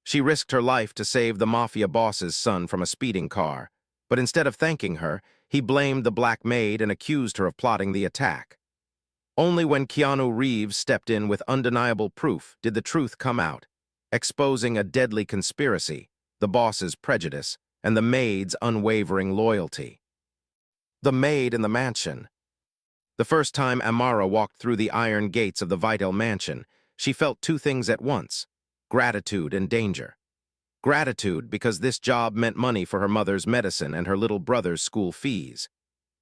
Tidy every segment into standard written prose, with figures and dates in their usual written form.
She risked her life to save the Mafia boss's son from a speeding car, but instead of thanking her, he blamed the Black Maid and accused her of plotting the attack. Only when Keanu Reeves stepped in with undeniable proof did the truth come out, exposing a deadly conspiracy, the boss's prejudice, and the maid's unwavering loyalty. The maid in the mansion. The first time Amara walked through the iron gates of the Vital mansion, she felt two things at once: gratitude and danger. Gratitude because this job meant money for her mother's medicine and her little brother's school fees.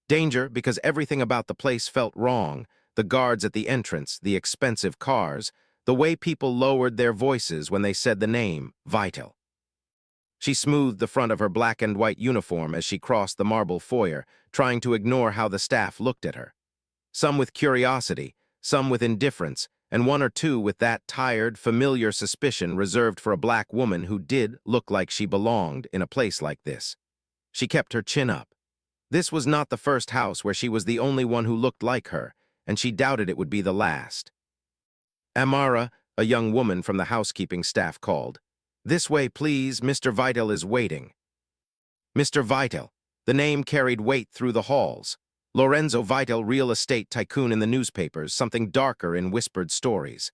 Danger because everything about the place felt wrong: the guards at the entrance, the expensive cars, the way people lowered their voices when they said the name, Vital. She smoothed the front of her black and white uniform as she crossed the marble foyer, trying to ignore how the staff looked at her. Some with curiosity, some with indifference, and one or two with that tired, familiar suspicion reserved for a black woman who did look like she belonged in a place like this. She kept her chin up. This was not the first house where she was the only one who looked like her, and she doubted it would be the last. Amara, a young woman from the housekeeping staff, called. "This way, please, Mr. Vital is waiting." Mr. Vital. The name carried weight through the halls. Lorenzo Vital, real estate tycoon in the newspapers, something darker in whispered stories.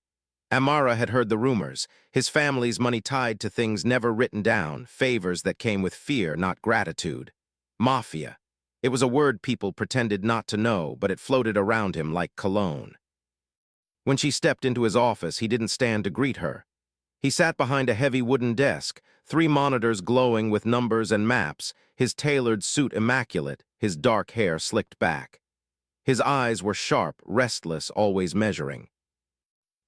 Amara had heard the rumors, his family's money tied to things never written down, favors that came with fear, not gratitude. Mafia. It was a word people pretended not to know, but it floated around him like cologne. When she stepped into his office, he didn't stand to greet her. He sat behind a heavy wooden desk, 3 monitors glowing with numbers and maps, his tailored suit immaculate, his dark hair slicked back. His eyes were sharp, restless, always measuring.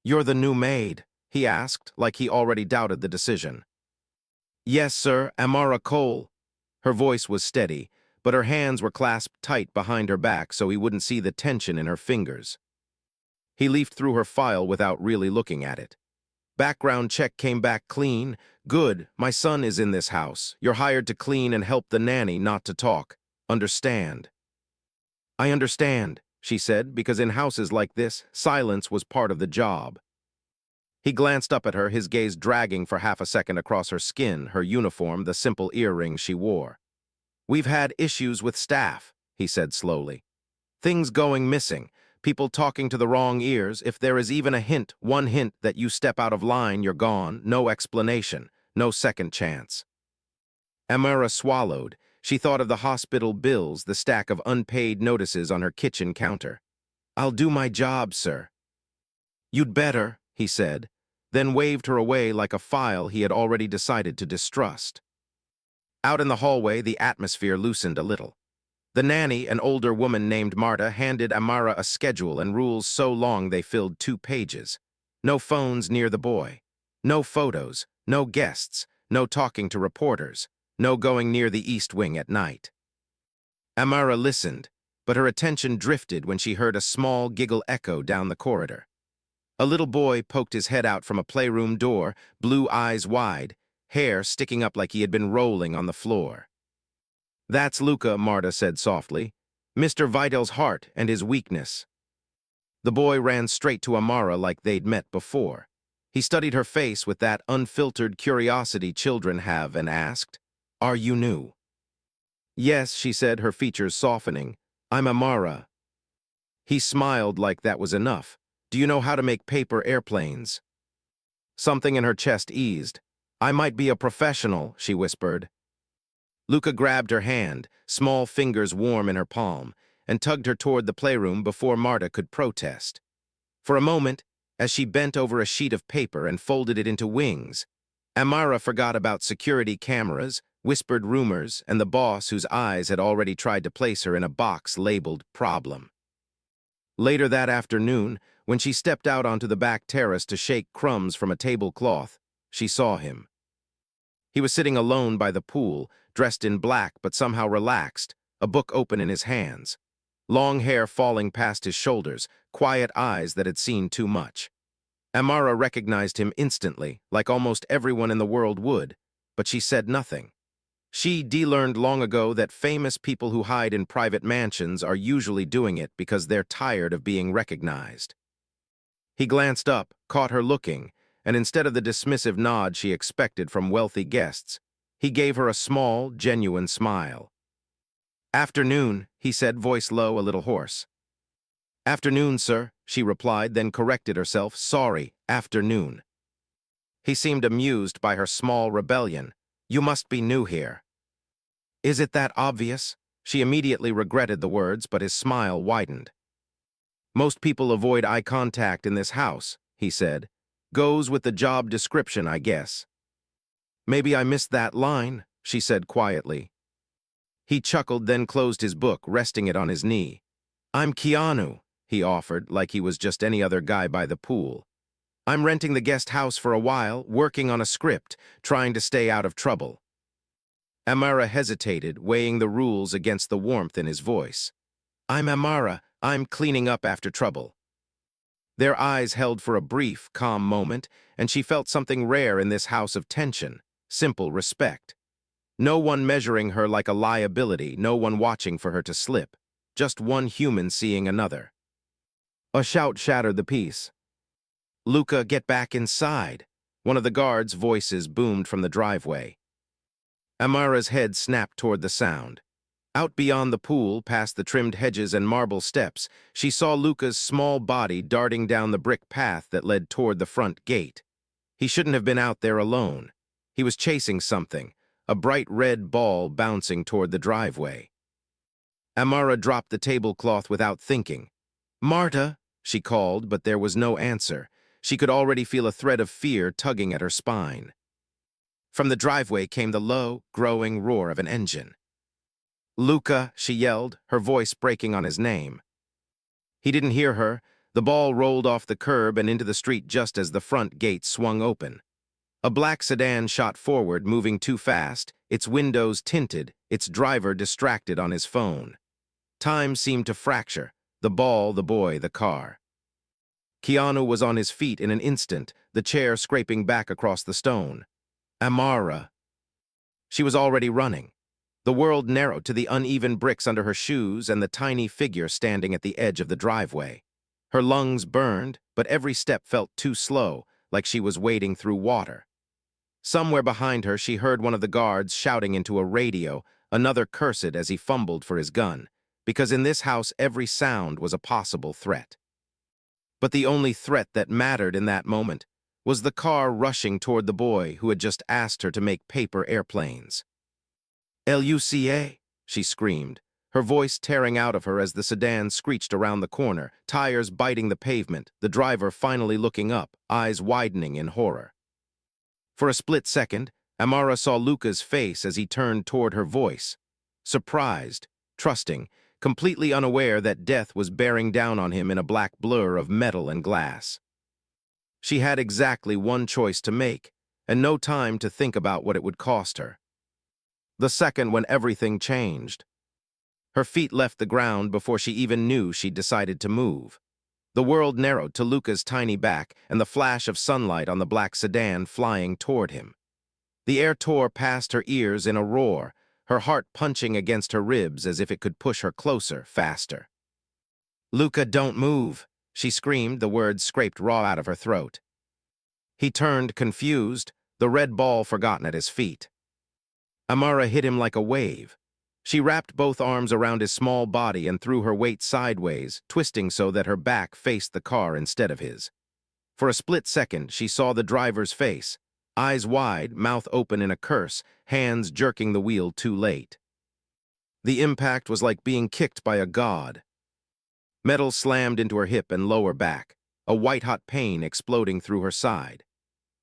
"You're the new maid?" he asked, like he already doubted the decision. "Yes, sir, Amara Cole." Her voice was steady, but her hands were clasped tight behind her back so he wouldn't see the tension in her fingers. He leafed through her file without really looking at it. "Background check came back clean. Good, my son is in this house. You're hired to clean and help the nanny, not to talk. Understand?" "I understand," she said, because in houses like this, silence was part of the job. He glanced up at her, his gaze dragging for half a second across her skin, her uniform, the simple earrings she wore. "We've had issues with staff," he said slowly. "Things going missing. People talking to the wrong ears. If there is even a hint, one hint that you step out of line, you're gone. No explanation. No second chance." Amara swallowed. She thought of the hospital bills, the stack of unpaid notices on her kitchen counter. "I'll do my job, sir." "You'd better," he said, then waved her away like a file he had already decided to distrust. Out in the hallway, the atmosphere loosened a little. The nanny, an older woman named Marta, handed Amara a schedule and rules so long they filled 2 pages. No phones near the boy. No photos. No guests. No talking to reporters. No going near the East Wing at night. Amara listened, but her attention drifted when she heard a small giggle echo down the corridor. A little boy poked his head out from a playroom door, blue eyes wide, hair sticking up like he had been rolling on the floor. "That's Luca," Marta said softly. "Mr. Vital's heart and his weakness." The boy ran straight to Amara like they'd met before. He studied her face with that unfiltered curiosity children have and asked, "Are you new?" "Yes," she said, her features softening. "I'm Amara." He smiled like that was enough. "Do you know how to make paper airplanes?" Something in her chest eased. "I might be a professional," she whispered. Luca grabbed her hand, small fingers warm in her palm, and tugged her toward the playroom before Marta could protest. For a moment, as she bent over a sheet of paper and folded it into wings, Amara forgot about security cameras, whispered rumors, and the boss whose eyes had already tried to place her in a box labeled problem. Later that afternoon, when she stepped out onto the back terrace to shake crumbs from a tablecloth, she saw him. He was sitting alone by the pool, dressed in black but somehow relaxed, a book open in his hands. Long hair falling past his shoulders, quiet eyes that had seen too much. Amara recognized him instantly, like almost everyone in the world would, but she said nothing. She de-learned long ago that famous people who hide in private mansions are usually doing it because they're tired of being recognized. He glanced up, caught her looking, and instead of the dismissive nod she expected from wealthy guests, he gave her a small, genuine smile. "Afternoon," he said, voice low, a little hoarse. "Afternoon, sir," she replied, then corrected herself. "Sorry, afternoon." He seemed amused by her small rebellion. "You must be new here." "Is it that obvious?" She immediately regretted the words, but his smile widened. "Most people avoid eye contact in this house," he said. "Goes with the job description, I guess." "Maybe I missed that line," she said quietly. He chuckled, then closed his book, resting it on his knee. "I'm Keanu," he offered, like he was just any other guy by the pool. "I'm renting the guest house for a while, working on a script, trying to stay out of trouble." Amara hesitated, weighing the rules against the warmth in his voice. "I'm Amara. I'm cleaning up after trouble." Their eyes held for a brief, calm moment, and she felt something rare in this house of tension, simple respect. No one measuring her like a liability, no one watching for her to slip. Just one human seeing another. A shout shattered the peace. "Luca, get back inside!" One of the guards' voices boomed from the driveway. Amara's head snapped toward the sound. Out beyond the pool, past the trimmed hedges and marble steps, she saw Luca's small body darting down the brick path that led toward the front gate. He shouldn't have been out there alone. He was chasing something, a bright red ball bouncing toward the driveway. Amara dropped the tablecloth without thinking. "Marta," she called, but there was no answer. She could already feel a thread of fear tugging at her spine. From the driveway came the low, growing roar of an engine. "Luca," she yelled, her voice breaking on his name. He didn't hear her. The ball rolled off the curb and into the street just as the front gate swung open. A black sedan shot forward, moving too fast, its windows tinted, its driver distracted on his phone. Time seemed to fracture. The ball, the boy, the car. Keanu was on his feet in an instant, the chair scraping back across the stone. Amara. She was already running. The world narrowed to the uneven bricks under her shoes and the tiny figure standing at the edge of the driveway. Her lungs burned, but every step felt too slow, like she was wading through water. Somewhere behind her, she heard one of the guards shouting into a radio, another cursed as he fumbled for his gun, because in this house every sound was a possible threat. But the only threat that mattered in that moment was the car rushing toward the boy who had just asked her to make paper airplanes. "Luca," she screamed, her voice tearing out of her as the sedan screeched around the corner, tires biting the pavement, the driver finally looking up, eyes widening in horror. For a split second, Amara saw Luca's face as he turned toward her voice. Surprised, trusting, completely unaware that death was bearing down on him in a black blur of metal and glass. She had exactly one choice to make, and no time to think about what it would cost her. The second when everything changed. Her feet left the ground before she even knew she'd decided to move. The world narrowed to Luca's tiny back and the flash of sunlight on the black sedan flying toward him. The air tore past her ears in a roar, her heart punching against her ribs as if it could push her closer, faster. "Luca, don't move," she screamed, the words scraped raw out of her throat. He turned, confused, the red ball forgotten at his feet. Amara hit him like a wave. She wrapped both arms around his small body and threw her weight sideways, twisting so that her back faced the car instead of his. For a split second, she saw the driver's face, eyes wide, mouth open in a curse, hands jerking the wheel too late. The impact was like being kicked by a god. Metal slammed into her hip and lower back, a white-hot pain exploding through her side.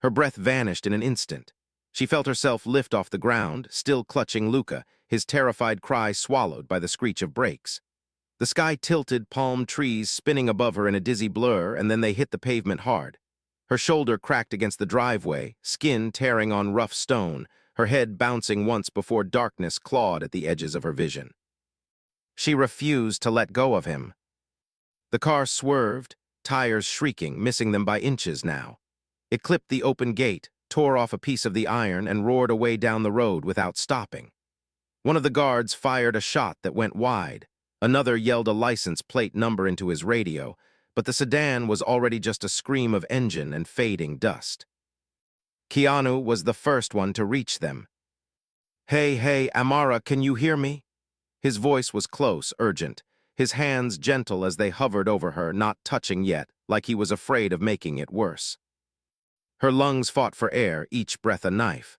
Her breath vanished in an instant. She felt herself lift off the ground, still clutching Luca, his terrified cry swallowed by the screech of brakes. The sky tilted, palm trees spinning above her in a dizzy blur, and then they hit the pavement hard. Her shoulder cracked against the driveway, skin tearing on rough stone, her head bouncing once before darkness clawed at the edges of her vision. She refused to let go of him. The car swerved, tires shrieking, missing them by inches now. It clipped the open gate, tore off a piece of the iron, and roared away down the road without stopping. One of the guards fired a shot that went wide. Another yelled a license plate number into his radio, but the sedan was already just a scream of engine and fading dust. Keanu was the first one to reach them. Hey, Amara, can you hear me? His voice was close, urgent, his hands gentle as they hovered over her, not touching yet, like he was afraid of making it worse. Her lungs fought for air, each breath a knife.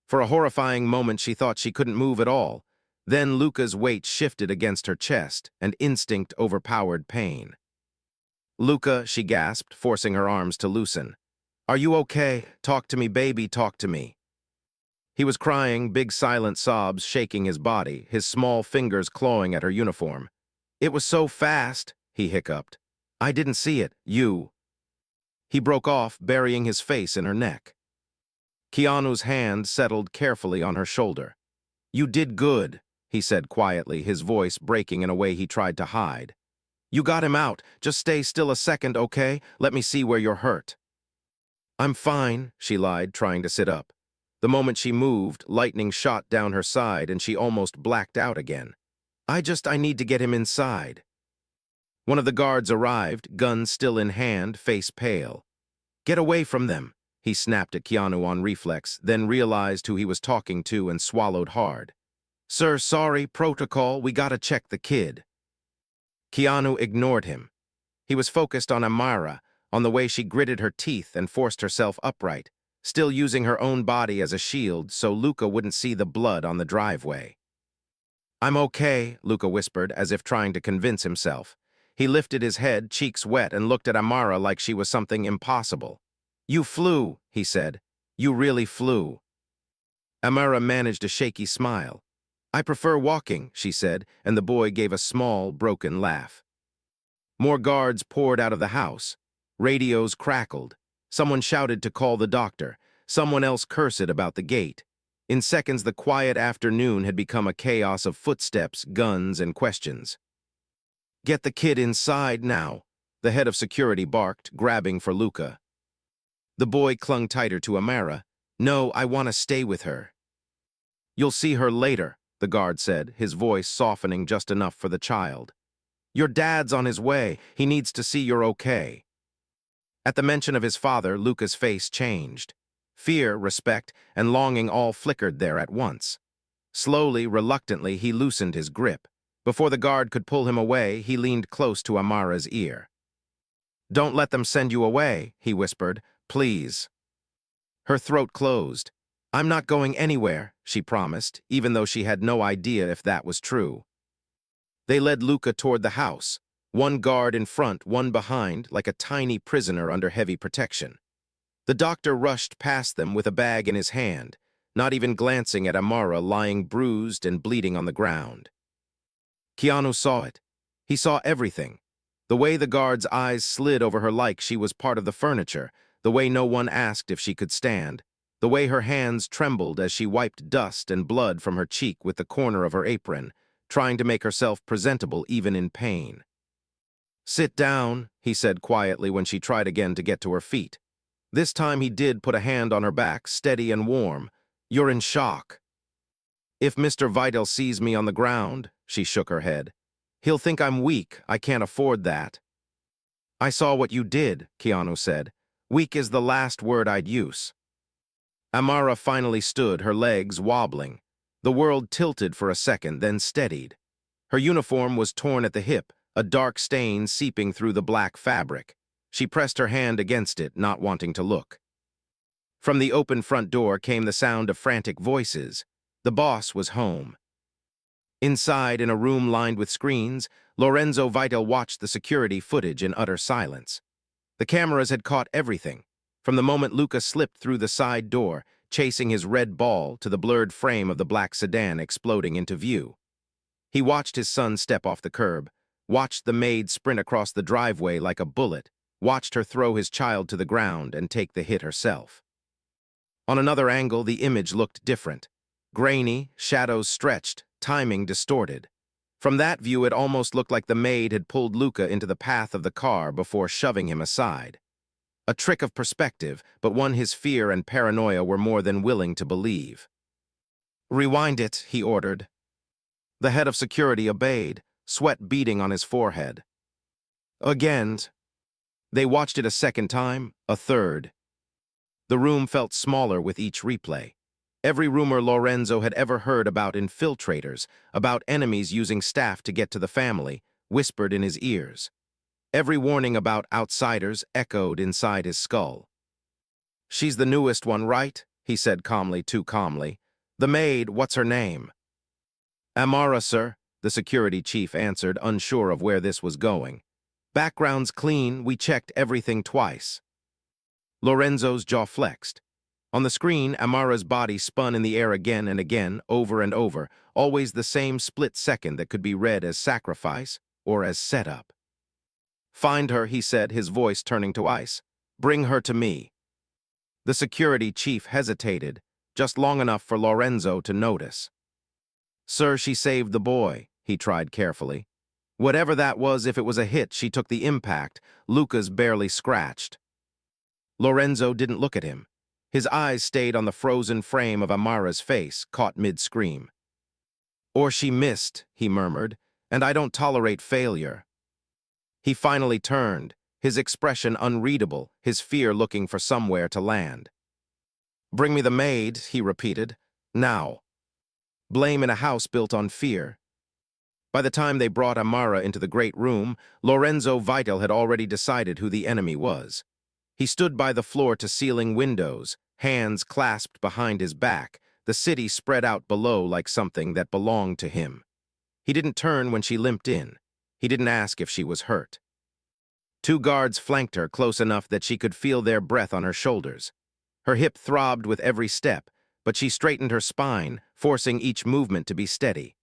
For a horrifying moment she thought she couldn't move at all. Then Luca's weight shifted against her chest, and instinct overpowered pain. Luca, she gasped, forcing her arms to loosen. Are you okay? Talk to me, baby, talk to me. He was crying, big silent sobs shaking his body, his small fingers clawing at her uniform. It was so fast, he hiccuped. I didn't see it, you. He broke off, burying his face in her neck. Keanu's hand settled carefully on her shoulder. You did good, he said quietly, his voice breaking in a way he tried to hide. You got him out. Just stay still a second, okay? Let me see where you're hurt. I'm fine, she lied, trying to sit up. The moment she moved, lightning shot down her side and she almost blacked out again. I need to get him inside. One of the guards arrived, gun still in hand, face pale. Get away from them, he snapped at Keanu on reflex, then realized who he was talking to and swallowed hard. Sir, sorry, protocol, we gotta check the kid. Keanu ignored him. He was focused on Amara, on the way she gritted her teeth and forced herself upright, still using her own body as a shield so Luca wouldn't see the blood on the driveway. I'm okay, Luca whispered, as if trying to convince himself. He lifted his head, cheeks wet, and looked at Amara like she was something impossible. You flew, he said. You really flew. Amara managed a shaky smile. I prefer walking, she said, and the boy gave a small, broken laugh. More guards poured out of the house. Radios crackled. Someone shouted to call the doctor. Someone else cursed about the gate. In seconds, the quiet afternoon had become a chaos of footsteps, guns, and questions. Get the kid inside now, the head of security barked, grabbing for Luca. The boy clung tighter to Amara. No, I want to stay with her. You'll see her later, the guard said, his voice softening just enough for the child. Your dad's on his way. He needs to see you're okay. At the mention of his father, Luca's face changed. Fear, respect, and longing all flickered there at once. Slowly, reluctantly, he loosened his grip. Before the guard could pull him away, he leaned close to Amara's ear. Don't let them send you away, he whispered. Please. Her throat closed. I'm not going anywhere, she promised, even though she had no idea if that was true. They led Luca toward the house, one guard in front, one behind, like a tiny prisoner under heavy protection. The doctor rushed past them with a bag in his hand, not even glancing at Amara lying bruised and bleeding on the ground. Keanu saw it. He saw everything. The way the guard's eyes slid over her like she was part of the furniture, the way no one asked if she could stand, the way her hands trembled as she wiped dust and blood from her cheek with the corner of her apron, trying to make herself presentable even in pain. Sit down, he said quietly when she tried again to get to her feet. This time he did put a hand on her back, steady and warm. You're in shock. If Mr. Vital sees me on the ground, she shook her head, he'll think I'm weak. I can't afford that. I saw what you did, Keanu said. Weak is the last word I'd use. Amara finally stood, her legs wobbling. The world tilted for a second, then steadied. Her uniform was torn at the hip, a dark stain seeping through the black fabric. She pressed her hand against it, not wanting to look. From the open front door came the sound of frantic voices. The boss was home. Inside, in a room lined with screens, Lorenzo Vital watched the security footage in utter silence. The cameras had caught everything, from the moment Luca slipped through the side door, chasing his red ball, to the blurred frame of the black sedan exploding into view. He watched his son step off the curb, watched the maid sprint across the driveway like a bullet, watched her throw his child to the ground and take the hit herself. On another angle, the image looked different. Grainy, shadows stretched, timing distorted. From that view, it almost looked like the maid had pulled Luca into the path of the car before shoving him aside. A trick of perspective, but one his fear and paranoia were more than willing to believe. Rewind it, he ordered. The head of security obeyed, sweat beading on his forehead. Again. They watched it a second time, a third. The room felt smaller with each replay. Every rumor Lorenzo had ever heard about infiltrators, about enemies using staff to get to the family, whispered in his ears. Every warning about outsiders echoed inside his skull. "She's the newest one, right?" he said calmly, too calmly. "The maid, what's her name?" "Amara, sir," the security chief answered, unsure of where this was going. "Background's clean, we checked everything twice." Lorenzo's jaw flexed. On the screen, Amara's body spun in the air again and again, over and over, always the same split second that could be read as sacrifice or as setup. "Find her," he said, his voice turning to ice. "Bring her to me." The security chief hesitated, just long enough for Lorenzo to notice. "Sir, she saved the boy," he tried carefully. "Whatever that was, if it was a hit, she took the impact. Luca's barely scratched." Lorenzo didn't look at him. His eyes stayed on the frozen frame of Amara's face, caught mid-scream. "Or she missed," he murmured, "and I don't tolerate failure." He finally turned, his expression unreadable, his fear looking for somewhere to land. "Bring me the maid," he repeated. "Now." Blame in a house built on fear. By the time they brought Amara into the great room, Lorenzo Vital had already decided who the enemy was. He stood by the floor-to-ceiling windows, hands clasped behind his back, the city spread out below like something that belonged to him. He didn't turn when she limped in. He didn't ask if she was hurt. Two guards flanked her close enough that she could feel their breath on her shoulders. Her hip throbbed with every step, but she straightened her spine, forcing each movement to be steady.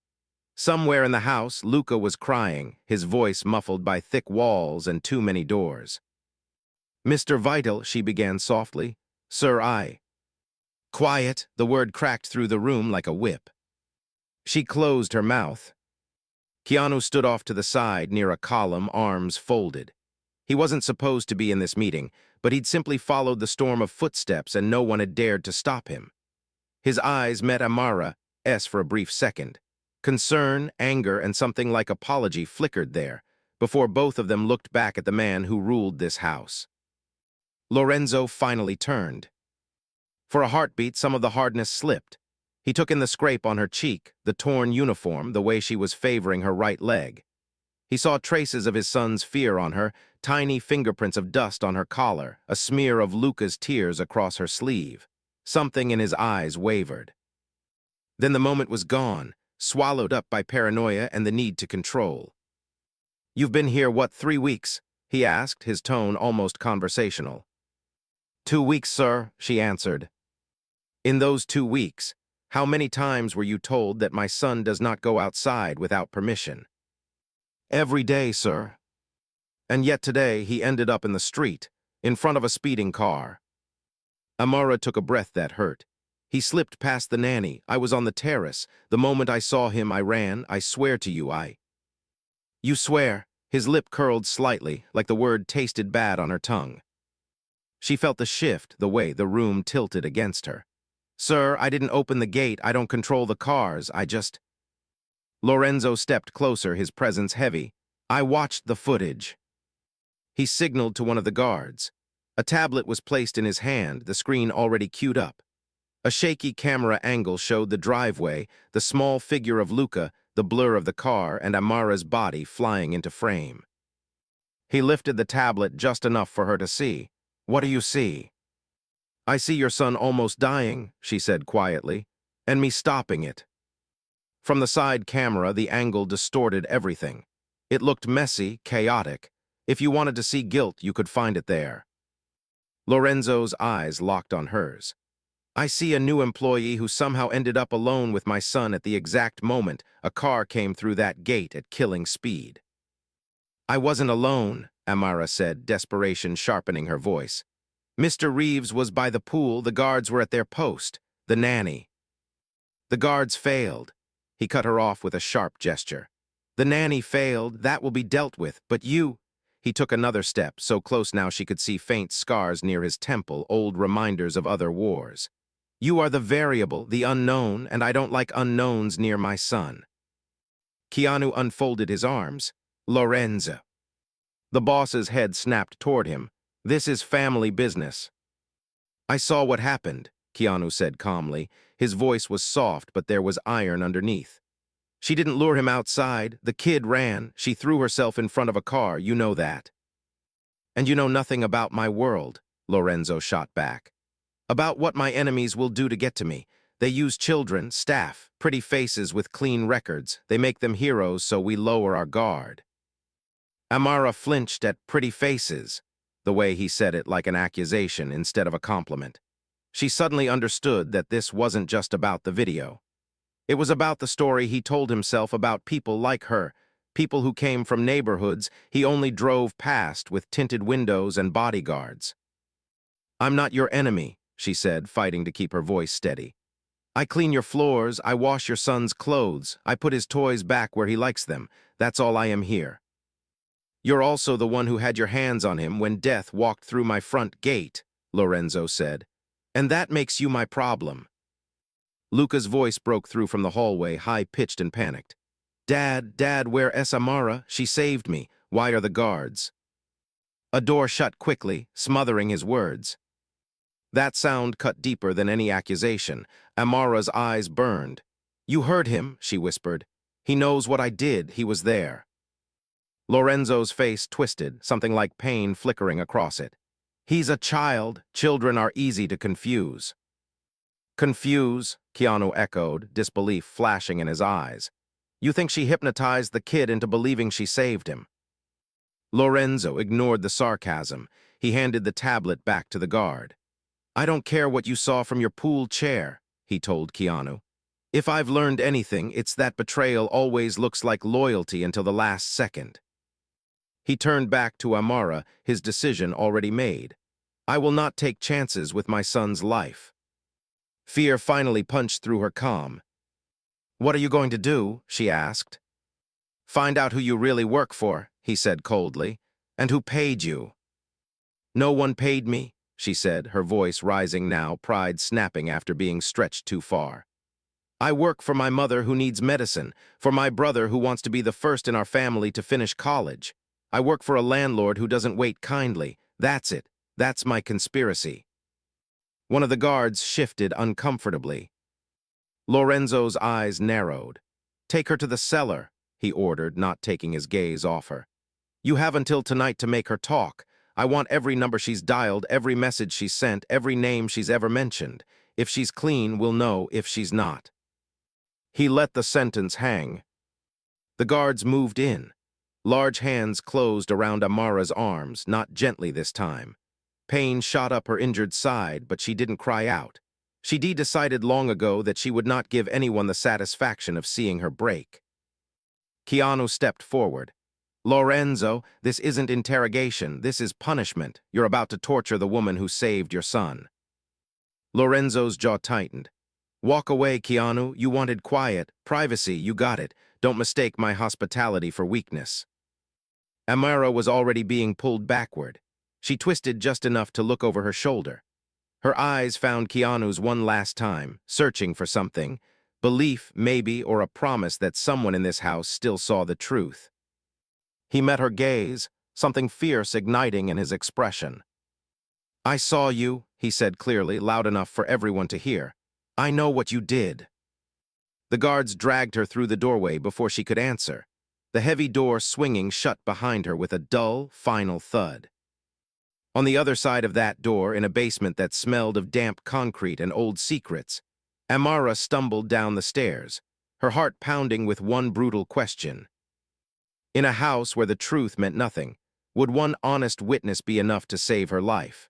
Somewhere in the house, Luca was crying, his voice muffled by thick walls and too many doors. "Mr. Vital," she began softly. "Sir, I—" "Quiet," the word cracked through the room like a whip. She closed her mouth. Keanu stood off to the side near a column, arms folded. He wasn't supposed to be in this meeting, but he'd simply followed the storm of footsteps and no one had dared to stop him. His eyes met Amara's for a brief second. Concern, anger, and something like apology flickered there, before both of them looked back at the man who ruled this house. Lorenzo finally turned. For a heartbeat, some of the hardness slipped. He took in the scrape on her cheek, the torn uniform, the way she was favoring her right leg. He saw traces of his son's fear on her, tiny fingerprints of dust on her collar, a smear of Luca's tears across her sleeve. Something in his eyes wavered. Then the moment was gone, swallowed up by paranoia and the need to control. "You've been here, what, 3 weeks?" he asked, his tone almost conversational. 2 weeks, sir," she answered. "In those 2 weeks, how many times were you told that my son does not go outside without permission?" "Every day, sir." "And yet today he ended up in the street, in front of a speeding car." Amara took a breath that hurt. "He slipped past the nanny. I was on the terrace. The moment I saw him, I ran. I swear to you, "You swear?" His lip curled slightly, like the word tasted bad on her tongue. She felt the shift, the way the room tilted against her. "Sir, I didn't open the gate. I don't control the cars. I just—" Lorenzo stepped closer, his presence heavy. "I watched the footage." He signaled to one of the guards. A tablet was placed in his hand, the screen already queued up. A shaky camera angle showed the driveway, the small figure of Luca, the blur of the car, and Amara's body flying into frame. He lifted the tablet just enough for her to see. "What do you see?" "I see your son almost dying," she said quietly, "and me stopping it." From the side camera, the angle distorted everything. It looked messy, chaotic. If you wanted to see guilt, you could find it there. Lorenzo's eyes locked on hers. "I see a new employee who somehow ended up alone with my son at the exact moment a car came through that gate at killing speed." "I wasn't alone," Amara said, desperation sharpening her voice. "Mr. Reeves was by the pool, the guards were at their post, the nanny." "The guards failed." He cut her off with a sharp gesture. "The nanny failed, that will be dealt with, but you—" He took another step, so close now she could see faint scars near his temple, old reminders of other wars. "You are the variable, the unknown, and I don't like unknowns near my son." Keanu unfolded his arms. "Lorenzo." The boss's head snapped toward him. "This is family business." I saw what happened, Keanu said calmly. His voice was soft, but there was iron underneath. She didn't lure him outside. The kid ran. She threw herself in front of a car, you know that. And you know nothing about my world, Lorenzo shot back. About what my enemies will do to get to me. They use children, staff, pretty faces with clean records. They make them heroes, so we lower our guard. Amara flinched at pretty faces, the way he said it like an accusation instead of a compliment. She suddenly understood that this wasn't just about the video. It was about the story he told himself about people like her, people who came from neighborhoods he only drove past with tinted windows and bodyguards. I'm not your enemy, she said, fighting to keep her voice steady. I clean your floors, I wash your son's clothes, I put his toys back where he likes them. That's all I am here. You're also the one who had your hands on him when death walked through my front gate, Lorenzo said. And that makes you my problem. Luca's voice broke through from the hallway, high-pitched and panicked. Dad, where is Amara? She saved me. Why are the guards? A door shut quickly, smothering his words. That sound cut deeper than any accusation. Amara's eyes burned. You heard him, she whispered. He knows what I did. He was there. Lorenzo's face twisted, something like pain flickering across it. He's a child. Children are easy to confuse. Confuse, Keanu echoed, disbelief flashing in his eyes. You think she hypnotized the kid into believing she saved him? Lorenzo ignored the sarcasm. He handed the tablet back to the guard. I don't care what you saw from your pool chair, he told Keanu. If I've learned anything, it's that betrayal always looks like loyalty until the last second. He turned back to Amara, his decision already made. I will not take chances with my son's life. Fear finally punched through her calm. What are you going to do? She asked. Find out who you really work for, he said coldly, and who paid you. No one paid me, she said, her voice rising now, pride snapping after being stretched too far. I work for my mother who needs medicine, for my brother who wants to be the first in our family to finish college. I work for a landlord who doesn't wait kindly. That's it. That's my conspiracy. One of the guards shifted uncomfortably. Lorenzo's eyes narrowed. Take her to the cellar, he ordered, not taking his gaze off her. You have until tonight to make her talk. I want every number she's dialed, every message she's sent, every name she's ever mentioned. If she's clean, we'll know. If she's not. He let the sentence hang. The guards moved in. Large hands closed around Amara's arms, not gently this time. Pain shot up her injured side, but she didn't cry out. She decided long ago that she would not give anyone the satisfaction of seeing her break. Keanu stepped forward. Lorenzo, this isn't interrogation, this is punishment. You're about to torture the woman who saved your son. Lorenzo's jaw tightened. Walk away, Keanu. You wanted quiet, privacy, you got it. Don't mistake my hospitality for weakness. Amara was already being pulled backward. She twisted just enough to look over her shoulder. Her eyes found Keanu's one last time, searching for something. Belief, maybe, or a promise that someone in this house still saw the truth. He met her gaze, something fierce igniting in his expression. I saw you, he said clearly, loud enough for everyone to hear. I know what you did. The guards dragged her through the doorway before she could answer, the heavy door swinging shut behind her with a dull, final thud. On the other side of that door, in a basement that smelled of damp concrete and old secrets, Amara stumbled down the stairs, her heart pounding with one brutal question. In a house where the truth meant nothing, would one honest witness be enough to save her life?